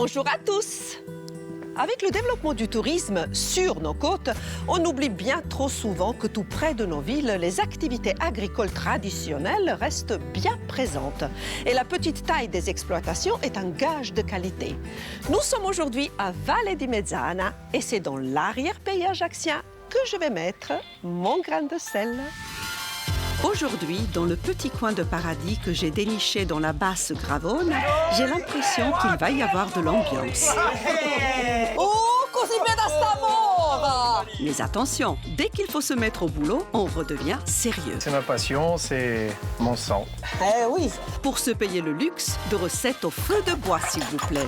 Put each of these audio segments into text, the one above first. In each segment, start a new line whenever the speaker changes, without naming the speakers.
Bonjour à tous. Avec le développement du tourisme sur nos côtes, on oublie bien trop souvent que tout près de nos villes, les activités agricoles traditionnelles restent bien présentes. Et la petite taille des exploitations est un gage de qualité. Nous sommes aujourd'hui à Valle di Mezzana et c'est dans l'arrière-pays ajaccien que je vais mettre mon grain de sel. Aujourd'hui, dans le petit coin de paradis que j'ai déniché dans la basse Gravone, j'ai l'impression qu'il va y avoir de l'ambiance. Oh, così bene st'amore! Mais attention, dès qu'il faut se mettre au boulot, on redevient sérieux.
C'est ma passion, c'est mon sang.
Eh oui! Pour se payer le luxe de recettes au feu de bois, s'il vous plaît.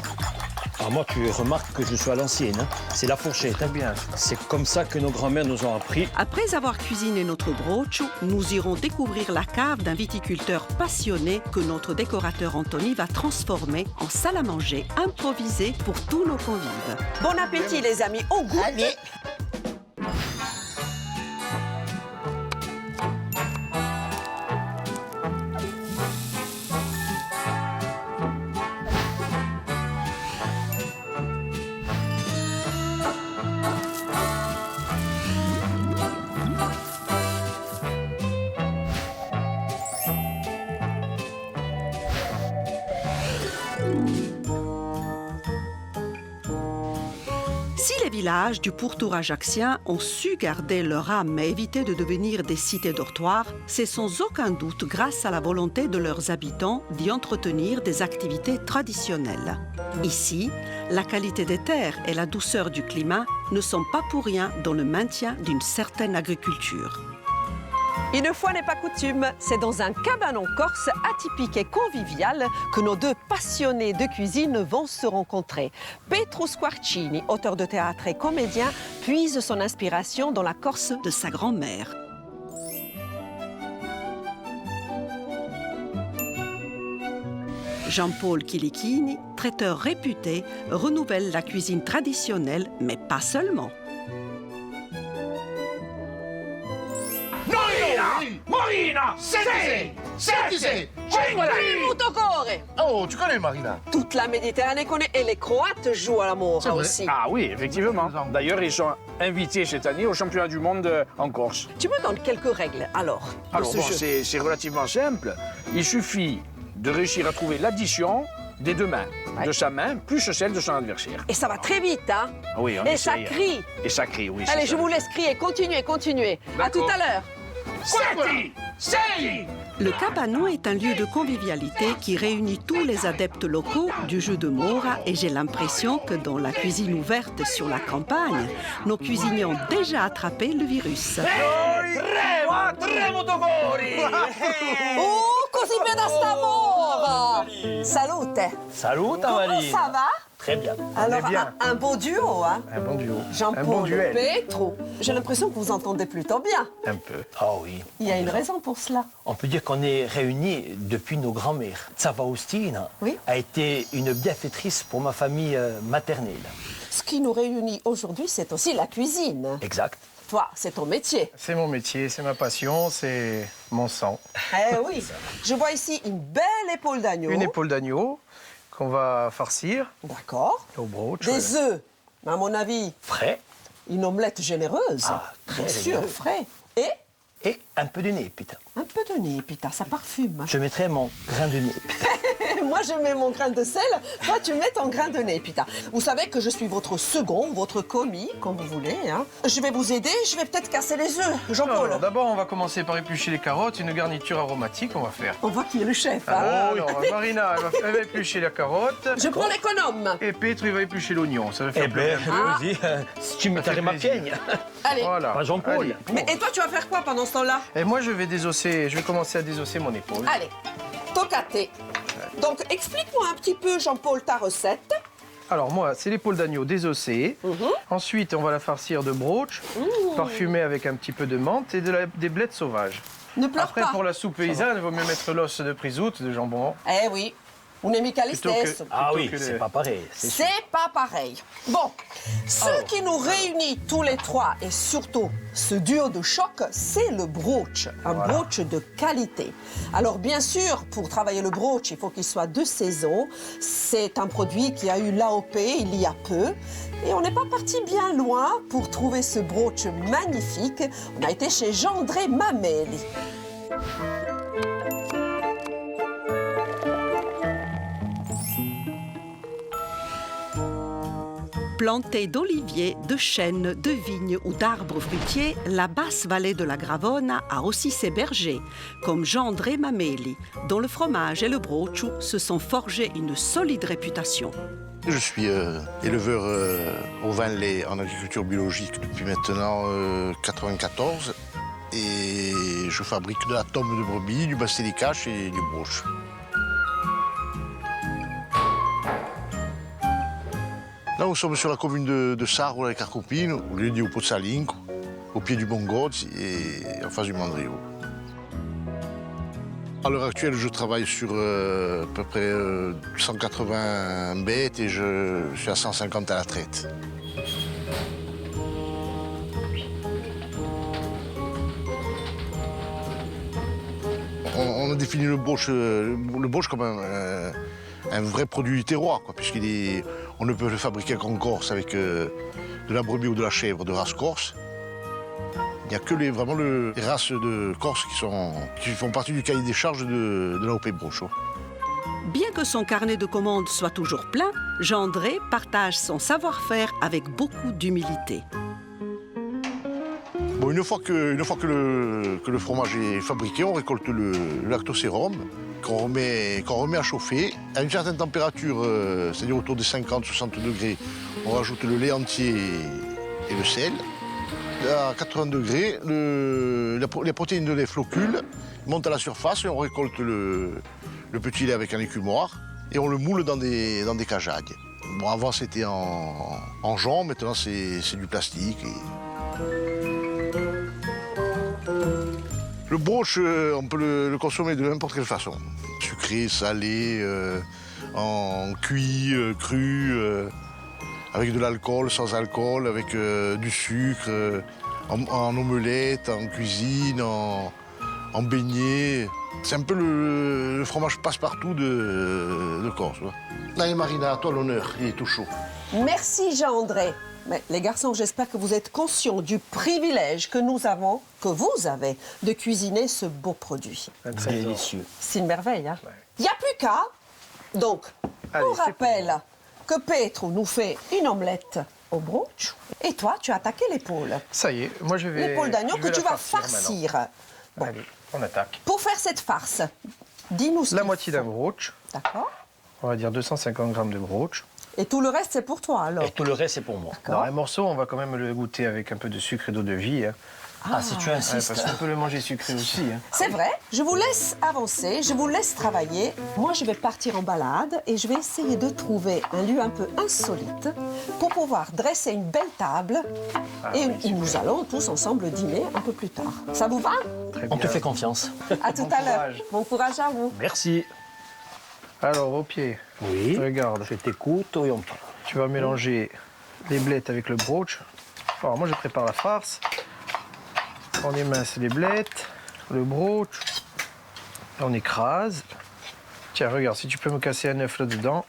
Alors moi, tu remarques que je suis à l'ancienne, hein. C'est la fourchette.
Très bien.
C'est comme ça que nos grands-mères nous ont appris.
Après avoir cuisiné notre broccio, nous irons découvrir la cave d'un viticulteur passionné que notre décorateur Anthony va transformer en salle à manger improvisée pour tous nos convives. Bon appétit les amis, au goût!
Allez.
Si les villages du pourtour ajaccien ont su garder leur âme et éviter de devenir des cités dortoirs, c'est sans aucun doute grâce à la volonté de leurs habitants d'y entretenir des activités traditionnelles. Ici, la qualité des terres et la douceur du climat ne sont pas pour rien dans le maintien d'une certaine agriculture. Une fois n'est pas coutume, c'est dans un cabanon corse atypique et convivial que nos deux passionnés de cuisine vont se rencontrer. Petru Squarcini, auteur de théâtre et comédien, puise son inspiration dans la Corse de sa grand-mère. Jean-Paul Chilichini, traiteur réputé, renouvelle la cuisine traditionnelle, mais pas seulement.
Marina! Senti! Oh, tu connais Marina?
Toute la Méditerranée connaît et les Croates jouent à l'amour
C'est vrai.
aussi.
Ah oui, effectivement. D'ailleurs, ils sont invités cette année au championnat du monde en Corse.
Tu me donnes quelques règles alors de
Alors
ce
bon,
jeu.
c'est relativement simple. Il suffit de réussir à trouver l'addition des deux mains,
Ouais.
de sa main plus celle de son adversaire.
Et ça va très vite, hein?
Ah oui, on
Et ça
essaye.
crie.
Et ça crie, oui.
Allez,
c'est
je
ça.
vous laisse crier. Continuez. À tout
D'accord.
à l'heure.
Sei!
Le cabanon est un lieu de convivialité qui réunit tous les adeptes locaux du jeu de Mora et j'ai l'impression que dans la cuisine ouverte sur la campagne, nos cuisiniers ont déjà attrapé le virus.
Tremo Togori!
Oh, così bene st'amore! Salute!
Salut,
Comment
Tamari.
ça va?
Très bien.
Alors,
bien.
un beau duo, hein?
Un bon duo. Un bon
Jean-Paul
duel.
Petru. J'ai l'impression que vous entendez plutôt bien.
Un peu.
Ah oui.
Il y a une raison pour cela.
On peut dire qu'on est réunis depuis nos grands-mères. Sava Faustina
Oui.
a été une bienfaitrice pour ma famille maternelle.
Ce qui nous réunit aujourd'hui, c'est aussi la cuisine.
Exact.
Toi, c'est ton métier.
C'est mon métier, c'est ma passion, c'est mon sang.
Eh oui. Je vois ici une belle épaule d'agneau.
Une épaule d'agneau qu'on va farcir
D'accord.
au brooch.
Des œufs. À mon avis,
Frais
une omelette généreuse.
Ah, très
bien sûr,
généreuse.
frais. Et
et un peu de nez, putain.
un peu de nez, putain, ça parfume.
Je mettrai mon grain de nez.
Moi, je mets mon grain de sel. Toi, tu mets ton grain de nez, putain. Vous savez que je suis votre second, votre commis, comme vous voulez. Hein. Je vais vous aider. Je vais peut-être casser les œufs. Jean-Paul.
Alors, d'abord, on va commencer par éplucher les carottes, une garniture aromatique, on va faire.
On voit qui est le chef. Hein.
Alors, Marina, elle va éplucher la carotte.
Je prends l'économe.
Et Petru, il va éplucher l'oignon. Ça va faire
Eh ben,
plaisir.
vas-y, si tu me
fait
tarais ma
plaisir.
piègne.
Allez.
Voilà.
Pas Jean-Paul.
Allez.
Mais, et toi, tu vas faire quoi pendant ce temps-là?
Et moi, je vais commencer à désosser mon épaule.
Allez, tocaté. Donc, explique-moi un petit peu, Jean-Paul, ta recette.
Alors moi, c'est l'épaule d'agneau désossée. Ensuite, on va la farcir de brooch, parfumée avec un petit peu de menthe et des blettes sauvages.
Ne pleure
Après,
pas.
pour la soupe paysanne, il vaut mieux mettre l'os de prisoute, de jambon.
Eh oui. Unemicalistes.
Ah oui,
que
c'est
le-
pas pareil. C'est sûr.
C'est pas pareil. Bon, ce qui nous réunit tous les trois et surtout ce duo de choc, c'est le brooch, un brooch de qualité. Alors bien sûr, pour travailler le brooch, il faut qu'il soit de saison. C'est un produit qui a eu l'AOP il y a peu. Et on n'est pas parti bien loin pour trouver ce brooch magnifique. On a été chez Jean-André Mameli. Plantée d'oliviers, de chênes, de vignes ou d'arbres fruitiers, la basse vallée de la Gravona a aussi ses bergers, comme Jean-André Mameli, dont le fromage et le brooch se sont forgés une solide réputation.
Je suis éleveur au vin de lait en agriculture biologique depuis maintenant 94 et je fabrique de la tome de brebis, du basilicate et du brooch. Là, nous sommes sur la commune de Sarre, avec Carcopine, au lieu du Pozzalinco, au pied du Mont et en face du Mandrio. À l'heure actuelle, je travaille sur à peu près 180 bêtes et je suis à 150 à la traite. On a défini le brooch comme un vrai produit du terroir, puisqu'on ne peut le fabriquer qu'en Corse avec de la brebis ou de la chèvre de race corse. Il n'y a que vraiment les races de Corse qui font partie du cahier des charges de l'AOP Brooch.
Bien que son carnet de commandes soit toujours plein, Jean-André partage son savoir-faire avec beaucoup d'humilité.
Bon, une fois que le fromage est fabriqué, on récolte le lactosérum qu'on remet à chauffer. À une certaine température, c'est-à-dire autour des 50-60 degrés, on rajoute le lait entier et le sel. À 80 degrés, les protéines de lait floculent, montent à la surface et on récolte le petit lait avec un écumoire et on le moule dans des cajailles. Bon, avant c'était en jonc, maintenant c'est du plastique. Le brooch, on peut le consommer de n'importe quelle façon. Sucré, salé, en cuit, cru, avec de l'alcool, sans alcool, avec du sucre, en omelette, en cuisine, en beignet. C'est un peu le fromage passe-partout de Corse. Allez Marina, à toi l'honneur, il est tout chaud.
Merci Jean-André. Mais les garçons, j'espère que vous êtes conscients du privilège que nous avons, que vous avez, de cuisiner ce beau produit.
Délicieux.
C'est une merveille, hein? Il n'y a plus qu'à. Donc,
Allez,
on
c'est
rappelle que Petro nous fait une omelette au brooch et toi, tu as attaqué l'épaule.
Ça y est, moi je vais...
L'épaule d'agneau
je
que
vais
tu
la
vas
farcir
farcir.
maintenant.
Bon.
Allez, on attaque.
Pour faire cette farce, dis-nous ce
La
qu'il
moitié
faut.
d'un brooch,
D'accord.
on va dire 250 grammes de brooch.
Et tout le reste, c'est pour toi, alors.
Et tout le reste, c'est pour moi.
Dans un morceau, on va quand même le goûter avec un peu de sucre et d'eau de vie. Hein.
Ah, si tu
Ouais,
insistes.
parce qu'on peut le manger sucré aussi. Hein.
C'est vrai, je vous laisse avancer, je vous laisse travailler. Moi, je vais partir en balade et je vais essayer de trouver un lieu un peu insolite pour pouvoir dresser une belle table. Et
oui, super.
nous allons tous ensemble dîner un peu plus tard. Ça vous va?
Très
On
bien.
te fait confiance.
À tout
Bon
à l'heure.
courage.
Bon courage à vous.
Merci.
Alors, au pied,
Oui.
regarde,
Je t'écoute, voyons pas.
tu vas mélanger les blettes avec le brooch. Alors, moi, je prépare la farce. On émince les blettes, le brooch, et on écrase. Tiens, regarde, si tu peux me casser un œuf là-dedans,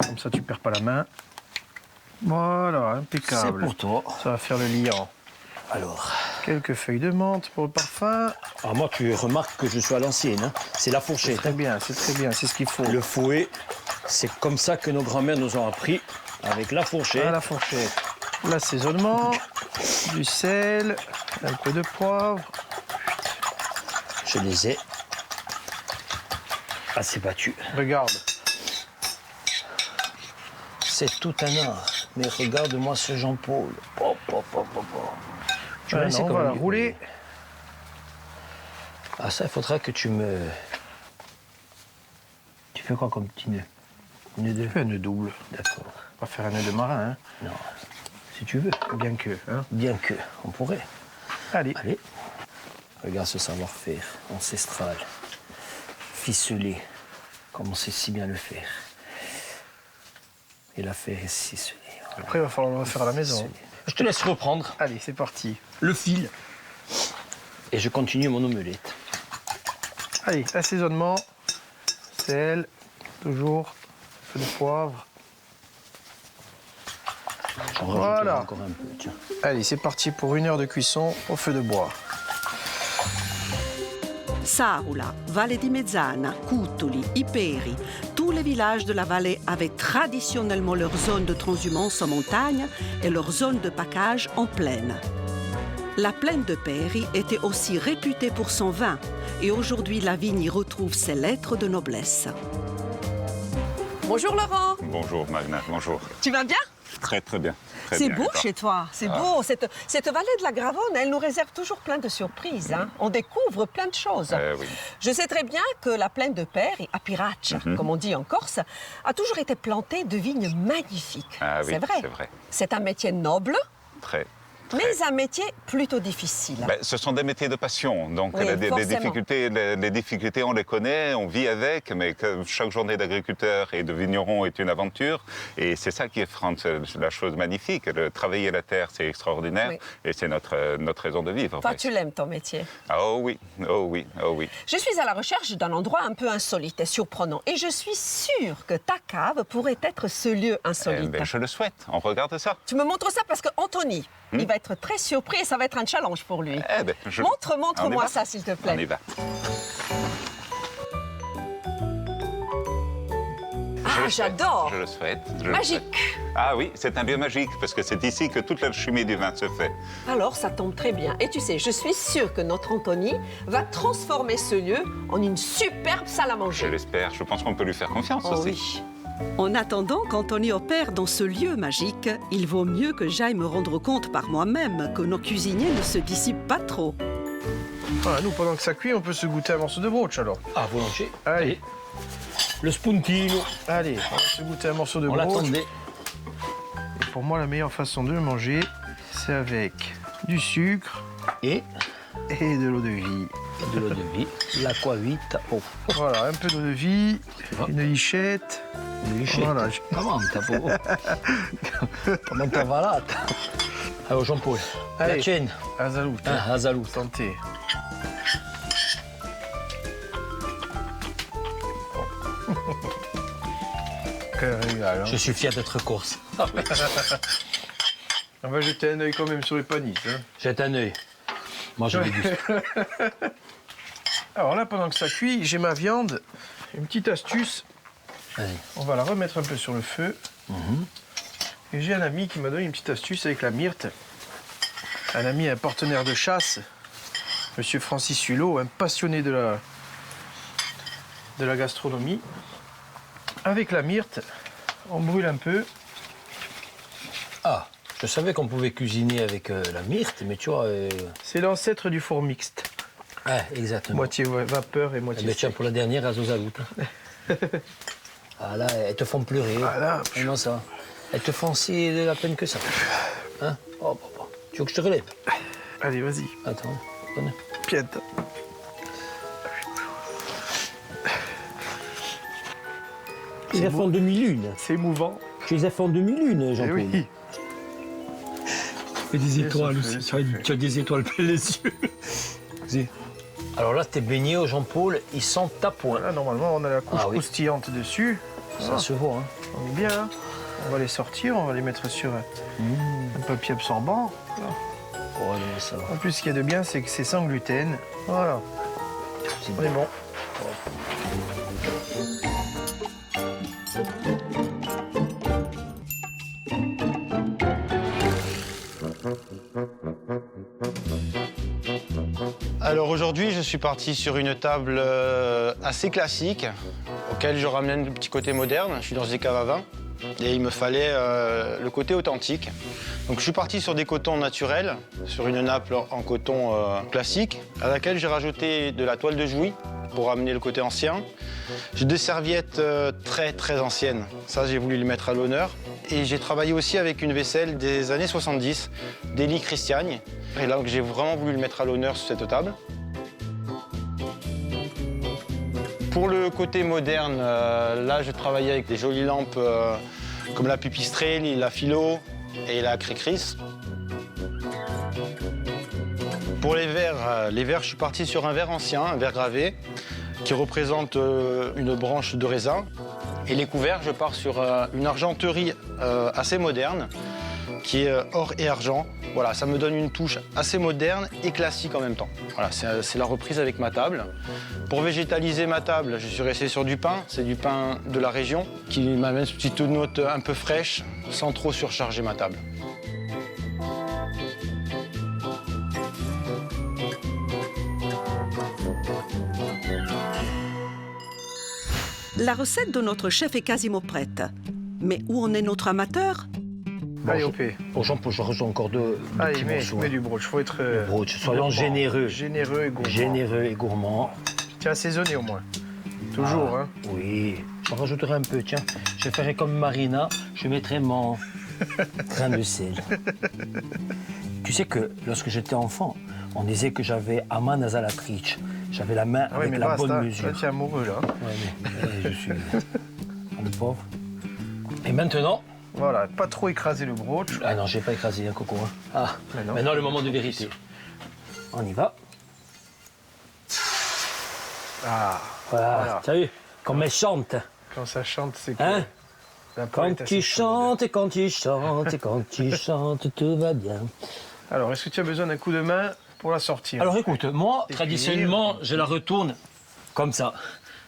comme ça tu perds pas la main. Voilà,
C'est
impeccable.
pour toi.
Ça va faire le liant.
Alors,
Quelques feuilles de menthe pour le parfum.
moi, tu remarques que je suis à l'ancienne. Hein. C'est la
C'est
fourchette.
très bien, c'est ce qu'il faut.
Le fouet, c'est comme ça que nos grands-mères nous ont appris, avec la fourchette.
À la fourchette. L'assaisonnement, du sel, un peu de poivre.
Je les ai assez battus.
Regarde,
C'est tout un art. Mais regarde-moi ce Jean-Paul. Oh, oh, oh, oh, oh. Tu vois, c'est
on
comme
va la
lui.
rouler.
Ah, ça, il faudra que tu me... Tu fais quoi comme petit nœud? Nœud de...
Un nœud double.
D'accord.
On va faire un nœud de marin, hein.
Non, si tu veux.
Bien que. Hein.
Bien que, on pourrait.
Allez.
Allez. Regarde ce savoir-faire ancestral, ficelé, comme on sait si bien le faire. Et la faire ciseler. Voilà.
Après, il va falloir le refaire à la maison.
Je te laisse reprendre
Allez, c'est parti.
le fil. Et je continue mon omelette.
Allez, assaisonnement, sel, toujours, feu de poivre.
J'en
Voilà.
rajouterai encore un peu, tiens.
Allez, c'est parti pour 1 heure de cuisson au feu de bois.
Sarula, Valle di Mezzana, Cutuli, Iperi, tous les villages de la vallée avaient traditionnellement leur zone de transhumance en montagne et leur zone de package en plaine. La plaine de Peri était aussi réputée pour son vin et aujourd'hui la vigne y retrouve ses lettres de noblesse. Bonjour Laurent,
Bonjour Magna, bonjour.
tu vas bien?
Très très bien. Très
C'est
bien,
beau
et toi
chez toi, c'est beau. Cette vallée de la Gravone, elle nous réserve toujours plein de surprises. Hein. On découvre plein de choses.
Oui.
Je sais très bien que la plaine de Peri, à Piraccia, comme on dit en Corse, a toujours été plantée de vignes magnifiques.
Ah oui,
c'est vrai.
c'est vrai.
C'est un métier noble,
Très.
mais un métier plutôt difficile.
Ben, ce sont des métiers de passion, donc
Oui,
les
forcément.
difficultés, on les connaît, on vit avec, mais que chaque journée d'agriculteur et de vigneron est une aventure, et c'est ça qui est la chose magnifique. Travailler la terre, c'est extraordinaire,
Oui.
et c'est notre raison de vivre.
Toi,
oui.
tu l'aimes ton métier.
Ah, oh oui, oh oui, oh oui.
Je suis à la recherche d'un endroit un peu insolite et surprenant. Et je suis sûre que ta cave pourrait être ce lieu insolite.
Ben, je le souhaite, on regarde ça.
Tu me montres ça parce que Anthony, il va être très surpris et ça va être un challenge pour lui.
Eh ben, on y
Montre-moi
va.
ça, s'il te
On y
plaît.
va.
Ah, j'adore.
Je le souhaite. je le
Magique.
souhaite. Ah oui, c'est un lieu magique, parce que c'est ici que toute l'alchimie du vin se fait.
Alors, ça tombe très bien. Et tu sais, je suis sûre que notre Anthony va transformer ce lieu en une superbe salle à
Je
manger.
l'espère, je pense qu'on peut lui faire confiance
Oh
aussi.
oui. En attendant qu'Anthony opère dans ce lieu magique, il vaut mieux que j'aille me rendre compte par moi-même que nos cuisiniers ne se dissipent pas trop.
Voilà, nous, pendant que ça cuit, on peut se goûter un morceau de brooch alors.
Ah, volontiers.
Allez,
Le spuntino.
allez, on va se goûter un morceau de
On
brooch.
l'attendait.
Et pour moi, la meilleure façon de le manger, c'est avec du sucre
Et
et de l'eau de vie.
de l'eau de vie. L'acquavita. Oh,
Voilà, un peu d'eau de vie, une lichette.
une lichette.
Voilà.
Comment t'as valata? Alors Jean-Paul, la
Allez.
tienne.
À salut.
Ah, à salut.
Santé. Quel régal, hein.
Je suis fier d'être corse.
On va jeter un œil quand même sur les panisses. Hein.
Jette un œil. Moi, je déguste.
Alors là, pendant que ça cuit, j'ai ma viande. Une petite astuce.
Vas-y.
On va la remettre un peu sur le feu. Et j'ai un ami qui m'a donné une petite astuce avec la myrte. Un ami, un partenaire de chasse, Monsieur Francis Hulot, un passionné de la gastronomie. Avec la myrte, on brûle un peu.
Ah, je savais qu'on pouvait cuisiner avec la myrte, mais tu vois...
C'est l'ancêtre du four mixte.
Ouais, exactement.
Moitié vapeur et
Eh
moitié
ben, tiens,
sec.
pour la dernière, à Zozagout. Ah là, elles te font pleurer.
Voilà.
Comment ça? Elles te font si de la peine que ça. Hein? Oh, papa. Tu veux que je te relève?
Allez, vas-y,
Attends, donne.
piète.
Tu les as fait en demi-lune.
C'est émouvant.
Tu les as fait en demi-lune,
Eh
Jean-Paul.
oui.
Et des
étoiles aussi.
Tu as des étoiles plein les yeux. Vas-y. Alors là, tes beignets, oh, Jean-Paul, ils sont à point.
Voilà, normalement, on a la couche
Ah oui.
croustillante dessus.
Ça se voit, hein.
On est bien là. On va les sortir, on va les mettre sur un papier absorbant. Voilà.
Oh, non, ça va.
En plus, ce qu'il y a de bien, c'est que c'est sans gluten. Voilà,
C'est
on est bon.
Alors aujourd'hui, je suis parti sur une table assez classique, auquel je ramène le petit côté moderne. Je suis dans des caves à vin et il me fallait le côté authentique. Donc je suis parti sur des cotons naturels, sur une nappe en coton classique, à laquelle j'ai rajouté de la toile de Jouy pour amener le côté ancien. J'ai des serviettes très anciennes, ça j'ai voulu les mettre à l'honneur. Et j'ai travaillé aussi avec une vaisselle des années 70, d'Élie Christiagne. Et là, j'ai vraiment voulu le mettre à l'honneur sur cette table. Pour le côté moderne, là, je travaillais avec des jolies lampes comme la Pipistrelli, la Philo et la Cricris. Pour les verres, je suis parti sur un verre ancien, un verre gravé, qui représente une branche de raisin. Et les couverts, je pars sur une argenterie assez moderne, qui est or et argent. Voilà, ça me donne une touche assez moderne et classique en même temps. Voilà, c'est la reprise avec ma table. Pour végétaliser ma table, je suis resté sur du pain. C'est du pain de la région qui m'amène une petite note un peu fraîche, sans trop surcharger ma table.
La recette de notre chef est quasiment prête. Mais où en est notre amateur?
Allez, OP.
Pour Jean-Paul, je reçois encore deux
Allez,
petits
mets
morceaux.
du brooch. Faut être
Brooch, soyons
gourmand.
généreux.
Généreux et gourmand.
Généreux et gourmand.
Tiens, assaisonné au moins. Toujours,
Ah,
hein.
Oui, j'en rajouterai un peu, tiens. Je ferai comme Marina, je mettrai mon grain de sel. Tu sais que lorsque j'étais enfant, on disait que j'avais Ama Nasalatrice. J'avais la main
Ah oui,
avec
mais
la
basta.
bonne
Là,
mesure.
tu es amoureux, là.
Ouais, mais je suis un pauvre. Et maintenant,
Voilà, pas trop écraser le brooch.
ah non, j'ai pas écrasé un coco. Hein. Ah,
Mais non.
maintenant le moment de vérité. On y va.
Ah,
Voilà,
Voilà.
t'as vu, comme elle chante.
quand ça chante, c'est que
Hein?
la poêle
Quand
est assez
tu
chaude.
chantes, et quand tu chantes, et quand tu chantes, tout va bien.
Alors, est-ce que tu as besoin d'un coup de main pour la sortir?
Alors écoute, moi,
Des
traditionnellement, je la retourne comme ça.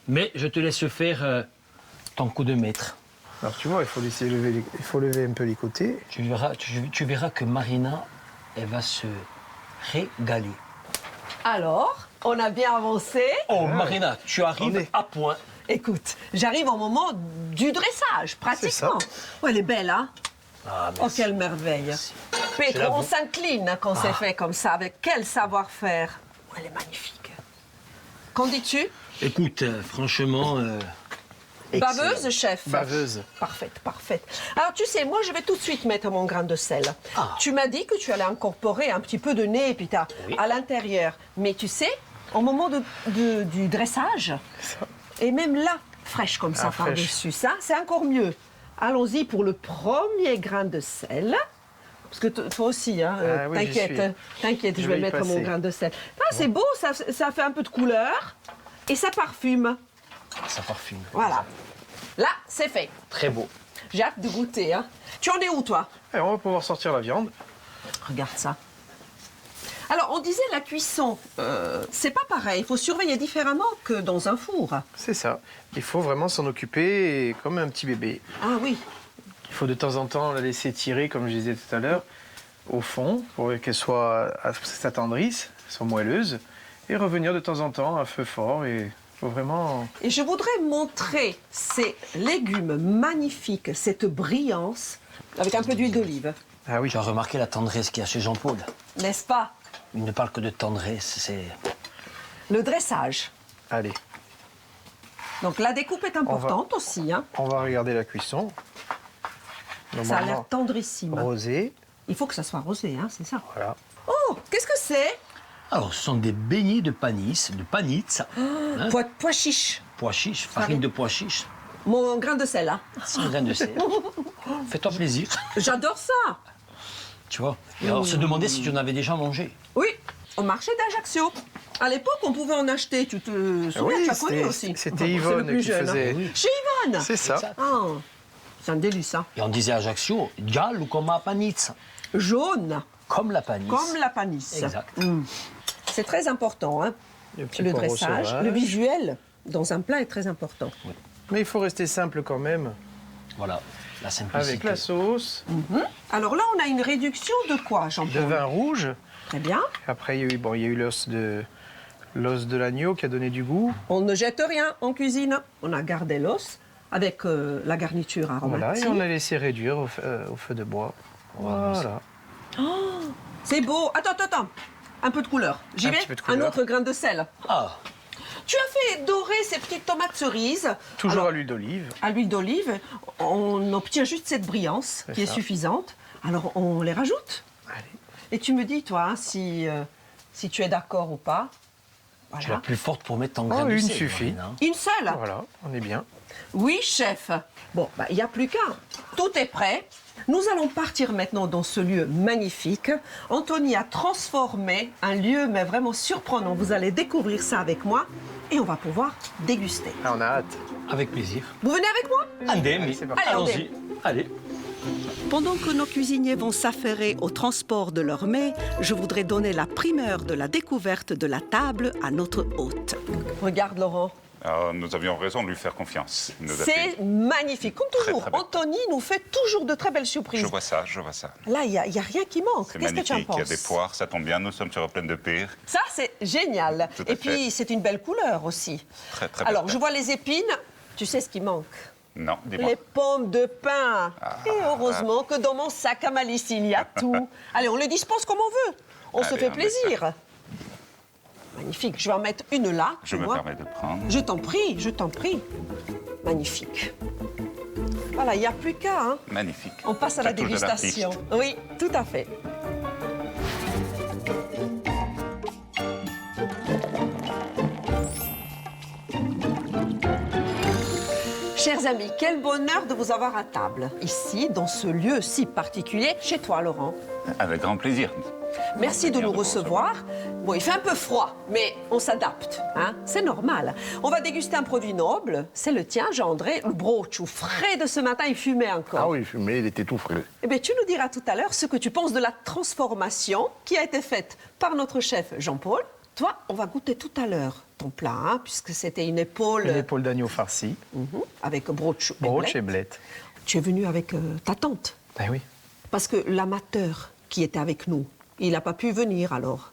Mais je te laisse faire ton coup de maître.
Alors, tu vois, il faut laisser lever, il faut lever un peu les côtés.
Tu verras que Marina, elle va se régaler.
Alors, on a bien avancé.
Oh, Marina, tu
On
arrives
est-
à point.
Écoute, j'arrive au moment du dressage, pratiquement. Oh, elle est belle, hein?
Ah,
Oh, quelle merveille.
Je
Pedro,
l'avoue.
on s'incline quand c'est fait comme ça, avec quel savoir-faire. Oh, elle est magnifique. Qu'en dis-tu?
Écoute, franchement...
Baveuse, chef?
Baveuse.
Parfaite, parfaite. Alors, tu sais, moi, je vais tout de suite mettre mon grain de sel.
Ah.
Tu m'as dit que tu allais incorporer un petit peu de nez, puis
Oui.
à l'intérieur. Mais tu sais, au moment du dressage, et même là, fraîche comme ça
Ah, fraîche.
par-dessus ça, c'est encore mieux. Allons-y pour le premier grain de sel. Parce que toi aussi, hein,
Ah oui, j'y
t'inquiète, t'inquiète, je
Je
vais
vais y
mettre mon
passer.
grain de sel. Ah, c'est beau, ça fait un peu de couleur et ça parfume.
Ça parfume.
Voilà. Là, c'est fait.
Très beau.
J'ai hâte de goûter. Hein. Tu en es où, toi?
Et on va pouvoir sortir la viande.
Regarde ça. Alors, on disait la cuisson, c'est pas pareil. Il faut surveiller différemment que dans un four.
C'est ça. Il faut vraiment s'en occuper comme un petit bébé.
Ah oui.
Il faut de temps en temps la laisser tirer, comme je disais tout à l'heure, au fond, pour qu'elle s'attendrisse, soit moelleuse, et revenir de temps en temps à feu fort. Et il faut vraiment...
Et je voudrais montrer ces légumes magnifiques, cette brillance, avec un peu d'huile d'olive.
Ah oui.
Tu as remarqué la tendresse qu'il y a chez Jean-Paul.
N'est-ce pas?
Il ne parle que de tendresse, c'est...
Le dressage.
Allez,
Donc la découpe est importante aussi. Hein.
on va regarder la cuisson.
Ça a l'air
Normalement,
tendrissime.
rosé.
Il faut que ça soit rosé, hein, c'est ça.
Voilà.
Oh, qu'est-ce que c'est?
Alors, ce sont des beignets de panisse, de panitza, hein,
Pois chiche.
pois chiches, farine de pois chiches,
Mon grain de sel, hein.
sans grain de sel. Fais-toi plaisir,
J'adore ça.
tu vois. Et alors, se demander si tu en avais déjà mangé.
Oui, au marché d'Ajaccio. À l'époque, on pouvait en acheter. Tu te souviens,
Oui,
tu as connu aussi.
c'était
Enfin, c'est le
Yvonne
plus
qui
jeune, hein.
faisait.
Oui.
Chez Yvonne.
C'est ça.
Exact.
Ah, c'est un délice, hein.
Et on disait à Ajaccio, giallo come la panizza,
Jaune,
comme la panisse.
comme la panisse.
Exact.
Mm. C'est très important, hein.
Le petit
Le
poireau
dressage,
sauvage.
le visuel dans un plat est très important.
Mais il faut rester simple quand même.
Voilà, la simplicité.
Avec la sauce,
Alors là, on a une réduction de quoi,
de
Jean-Paul?
vin rouge.
Très bien.
Après, il y a eu l'os de l'agneau qui a donné du goût.
On ne jette rien en cuisine. On a gardé l'os avec la garniture
Voilà,
aromatique.
et on a laissé réduire au feu de bois. Voilà.
C'est beau. Attends. Un peu de couleur. J'y
Un
vais.
petit peu de
Un
couleur.
autre grain de sel.
Ah,
Tu as fait dorer ces petites tomates cerises.
Toujours
Alors,
à l'huile d'olive.
à l'huile d'olive. On obtient juste cette brillance
C'est
qui est
ça.
suffisante. Alors on les rajoute.
Allez.
Et tu me dis, toi, hein, si tu es d'accord ou pas.
Tu es la
Voilà.
plus forte pour mettre ton grain de
une
sel,
suffit.
Marina.
Une seule?
Voilà, on est bien.
Oui, chef. Bon, il n'y a plus qu'à. Tout est prêt. Nous allons partir maintenant dans ce lieu magnifique. Anthony a transformé un lieu, mais vraiment surprenant. Vous allez découvrir ça avec moi et on va pouvoir déguster.
Ah, on a hâte.
Avec plaisir.
Vous venez avec moi?
Andem,
c'est parti.
allons-y. Allez.
Pendant que nos cuisiniers vont s'affairer au transport de leurs mets, je voudrais donner la primeur de la découverte de la table à notre hôte. Regarde, Laurent.
Alors, nous avions raison de lui faire confiance. Il nous a
C'est
fait-
magnifique. Comme
Très,
toujours,
très bien.
Anthony nous fait toujours de très belles surprises.
Je vois ça, je vois ça.
Là, il n'y a rien qui manque.
C'est
Qu'est-ce que tu en
magnifique, il y a
penses?
des poires, ça tombe bien, nous sommes sur la plaine de Pire.
Ça, c'est génial.
Tout à
Et puis,
fait.
c'est une belle couleur aussi.
Très, très
Alors,
belle.
je vois les épines. Tu sais ce qui manque?
Non, dis-moi.
Les pommes de pin.
Ah.
Et heureusement que dans mon sac à malice, il y a tout. Allez, on les dispose comme on veut. On se
Allez,
fait
on met ça.
plaisir. Magnifique. Je vais en mettre une là.
Je
tu
me
vois.
permets de prendre.
Je t'en prie, je t'en prie. Magnifique. Voilà, il n'y a plus qu'à. Hein.
Magnifique.
On passe à la
Ça touche de
dégustation.
l'artiste.
Oui, tout à fait. Chers amis, quel bonheur de vous avoir à table, ici, dans ce lieu si particulier, chez toi, Laurent.
Avec grand plaisir.
Merci de
Bien
nous
de vous
recevoir. Bon, il fait un peu froid, mais on s'adapte, hein, c'est normal. On va déguster un produit noble, c'est le tien, Jean-André, le brochu, frais de ce matin, il fumait encore.
Ah oui, fumé, il était tout frais.
Eh bien, tu nous diras tout à l'heure ce que tu penses de la transformation qui a été faite par notre chef Jean-Paul. Toi, on va goûter tout à l'heure ton plat, hein, puisque c'était une épaule,
Une épaule d'agneau farcie,
avec brochu et
broche
blé.
et blette.
Tu es venu avec ta tante,
Ben oui.
parce que l'amateur qui était avec nous, il n'a pas pu venir alors.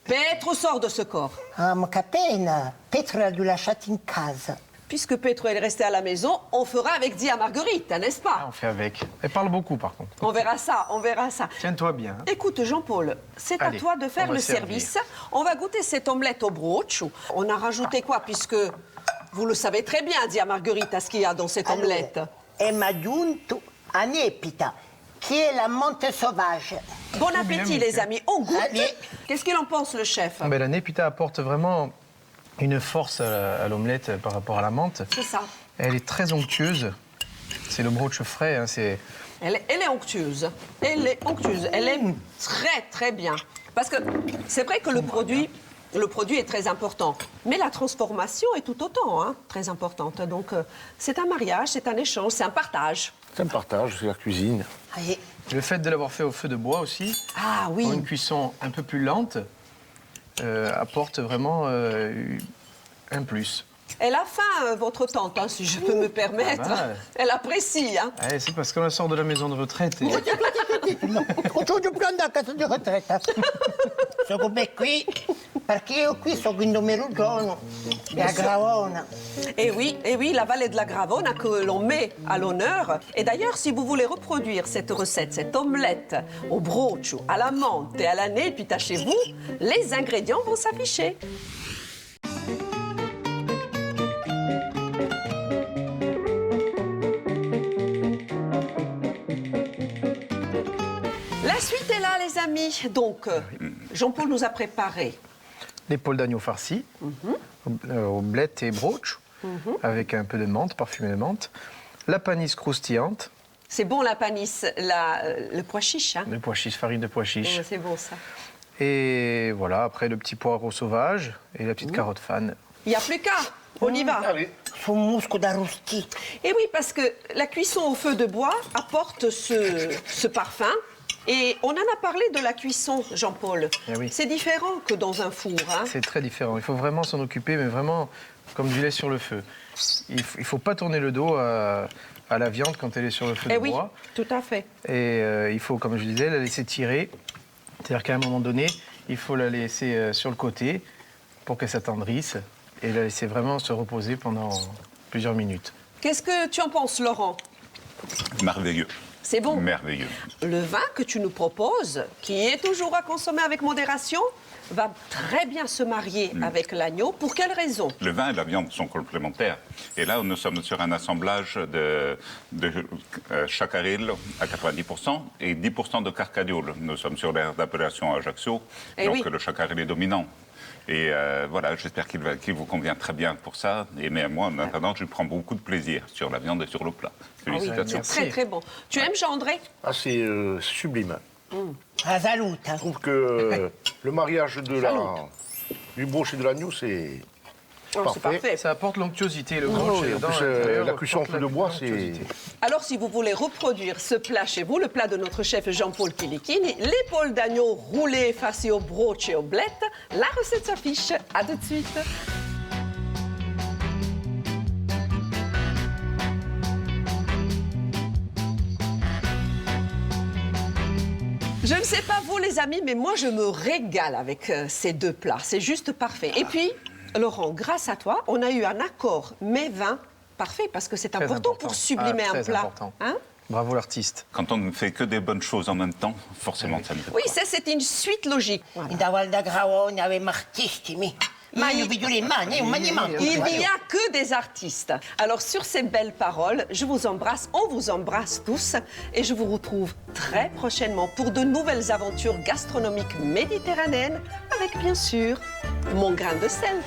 Petro sort de ce corps.
Ma catena, Petro l'ha dû lasciare in casa.
Puisque Petro est resté à la maison, on fera avec Dia Marguerite, n'est-ce
Ah,
pas?
on fait avec. Elle parle beaucoup, par contre.
On verra ça, on verra ça.
Tiens-toi bien. hein.
Écoute, Jean-Paul, c'est à
Allez,
toi de faire
on va
le
servir.
service. On va goûter cette omelette au brochu. On a rajouté quoi? Puisque vous le savez très bien, Dia Marguerite, à ce qu'il y a dans cette omelette.
E m'ha aggiunto anepita, qui est la menthe sauvage.
Bon appétit,
bien,
les amis. On goûte.
Allez.
Qu'est-ce qu'il en pense, le chef?
Ben, la népita apporte vraiment une force à l'omelette par rapport à la menthe.
C'est ça.
Elle est très onctueuse. C'est le broche frais. Hein, c'est...
Elle est onctueuse. Elle est onctueuse. Elle est très, très bien. Parce que c'est vrai que le produit est très important. Mais la transformation est tout autant très importante. Donc, c'est un mariage, c'est un échange, c'est un partage.
C'est un partage, c'est la cuisine.
Allez.
Le fait de l'avoir fait au feu de bois aussi,
Ah oui.
pour une cuisson un peu plus lente, apporte vraiment un plus.
Elle a faim, votre tante, hein, si je peux me permettre.
Ah bah.
Elle apprécie. Hein.
Ouais, c'est parce qu'on sort de la maison de retraite. Et...
Tutto pronto a casa di retretta. Sono come qui, perché io qui sono in Domerugiano e a Gravona.
Et oui, la vallée de la Gravona que l'on met à l'honneur. Et d'ailleurs, si vous voulez reproduire cette recette, cette omelette au brochu, à la menthe et à la népita chez vous, les ingrédients vont s'afficher. La suite est là, les amis. Donc, Jean-Paul nous a préparé.
L'épaule d'agneau farcie, au blette et broche, avec un peu de menthe, parfumé de menthe. La panisse croustillante,
C'est bon la panisse, le pois chiche. Hein.
de pois chiche, farine de pois chiche.
C'est bon ça.
Et voilà, après le petit poireau sauvage et la petite carotte fan.
Il n'y a plus qu'à. On y va.
Su un musco d'arrosti.
Et oui, parce que la cuisson au feu de bois apporte ce parfum. Et on en a parlé de la cuisson, Jean-Paul.
Eh oui.
C'est différent que dans un four. Hein.
C'est très différent. Il faut vraiment s'en occuper, mais vraiment comme du lait sur le feu. Il ne faut pas tourner le dos à la viande quand elle est sur le feu
Eh
de
oui,
bois.
tout à fait.
Et il faut, comme je disais, la laisser tirer. C'est-à-dire qu'à un moment donné, il faut la laisser sur le côté pour qu'elle s'attendrisse et la laisser vraiment se reposer pendant plusieurs minutes.
Qu'est-ce que tu en penses, Laurent?
Merveilleux.
C'est bon.
Merveilleux.
Le vin que tu nous proposes, qui est toujours à consommer avec modération, va très bien se marier avec l'agneau. Pour quelle raison?
Le vin et la viande sont complémentaires. Et là, nous sommes sur un assemblage de chacaril à 90% et 10% de carcadiol. Nous sommes sur l'aire d'appellation Ajaccio,
Eh
donc
oui.
le chacaril est dominant. Et voilà, j'espère qu'il vous convient très bien pour ça. Et mais moi, en attendant, je prends beaucoup de plaisir sur la viande et sur le plat. Félicitations.
C'est très très bon. Tu aimes Jean-André?
Ah, c'est sublime.
Ah, salut, hein.
Je trouve que le mariage du broche et de l'agneau, c'est
Oh, c'est parfait.
Ça apporte l'onctuosité, le broche.
Et en plus, la cuisson en feu de bois, c'est...
Alors, si vous voulez reproduire ce plat chez vous, le plat de notre chef Jean-Paul Kilichini, l'épaule d'agneau roulée farcie au broche et aux blettes, la recette s'affiche. À tout de suite. Je ne sais pas vous, les amis, mais moi, je me régale avec ces deux plats. C'est juste parfait. Et puis, Laurent, grâce à toi, on a eu un accord mets-vin parfait, parce que c'est important pour sublimer un plat.
Important.
Hein?
Bravo l'artiste.
Quand on ne fait que des bonnes choses en même temps, forcément, ça ne fait
Oui,
pas.
ça, c'est une suite logique. Voilà.
Da Valda Graone avem artisti, mi. Ma io vedo le mani, un maniement.
Il n'y a que des artistes. Alors, sur ces belles paroles, je vous embrasse, on vous embrasse tous, et je vous retrouve très prochainement pour de nouvelles aventures gastronomiques méditerranéennes, avec bien sûr mon grain de sel.